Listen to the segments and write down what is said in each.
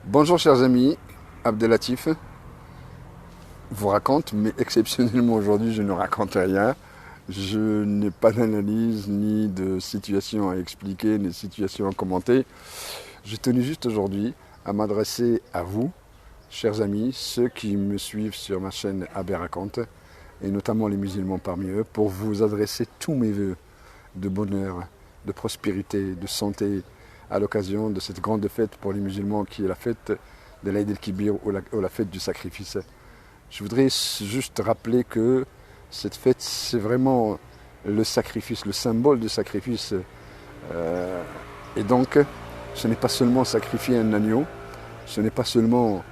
Bonjour chers amis, Abdelatif vous raconte, mais exceptionnellement aujourd'hui je ne raconte rien. Je n'ai pas d'analyse, ni de situation à expliquer, ni de situation à commenter. Je tenais juste aujourd'hui à m'adresser à vous, chers amis, ceux qui me suivent sur ma chaîne Abbé Raconte, et notamment les musulmans parmi eux, pour vous adresser tous mes voeux de bonheur, de prospérité, de santé, à l'occasion de cette grande fête pour les musulmans qui est la fête de l'Aïd el-Kibir ou la fête du sacrifice. Je voudrais juste rappeler que cette fête, c'est vraiment le sacrifice, le symbole du sacrifice. Et donc, ce n'est pas seulement sacrifier un agneau, ce n'est pas seulement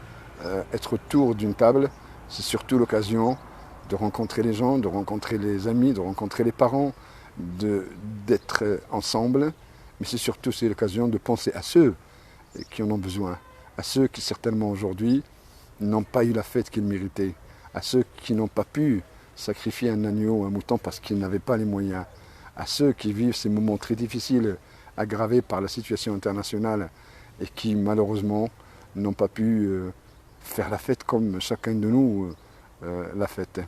être autour d'une table, c'est surtout l'occasion de rencontrer les gens, de rencontrer les amis, de rencontrer les parents, d'être ensemble, mais c'est l'occasion de penser à ceux qui en ont besoin, à ceux qui certainement aujourd'hui n'ont pas eu la fête qu'ils méritaient, à ceux qui n'ont pas pu sacrifier un agneau ou un mouton parce qu'ils n'avaient pas les moyens, à ceux qui vivent ces moments très difficiles, aggravés par la situation internationale et qui malheureusement n'ont pas pu faire la fête comme chacun de nous l'a faite.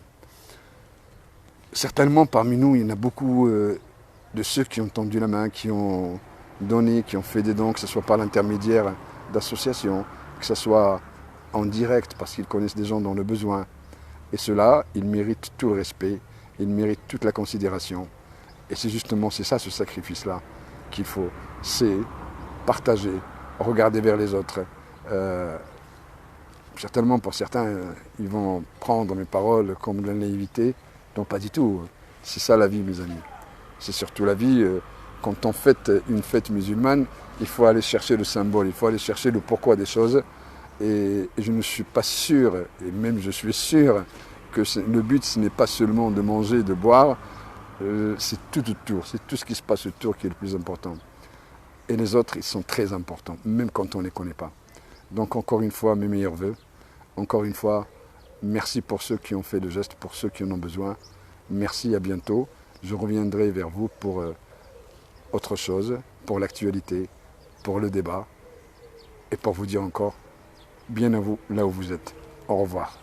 Certainement parmi nous, il y en a beaucoup de ceux qui ont tendu la main, qui ont donné, qui ont fait des dons, que ce soit par l'intermédiaire d'associations, que ce soit en direct parce qu'ils connaissent des gens dans le besoin. Et ceux-là, ils méritent tout le respect, ils méritent toute la considération. Et c'est ça ce sacrifice-là qu'il faut. C'est partager, regarder vers les autres. Certainement pour certains, ils vont prendre mes paroles comme de la naïveté. Non, pas du tout. C'est ça la vie, mes amis. C'est surtout la vie. Quand on fête une fête musulmane, il faut aller chercher le symbole, il faut aller chercher le pourquoi des choses. Et je ne suis pas sûr, et même je suis sûr, que le but, ce n'est pas seulement de manger, de boire, c'est tout autour, c'est tout ce qui se passe autour qui est le plus important. Et les autres, ils sont très importants, même quand on ne les connaît pas. Donc encore une fois, mes meilleurs voeux. Encore une fois, merci pour ceux qui ont fait le geste, pour ceux qui en ont besoin. Merci, à bientôt. Je reviendrai vers vous pour autre chose, pour l'actualité, pour le débat, et pour vous dire encore, bien à vous là où vous êtes. Au revoir.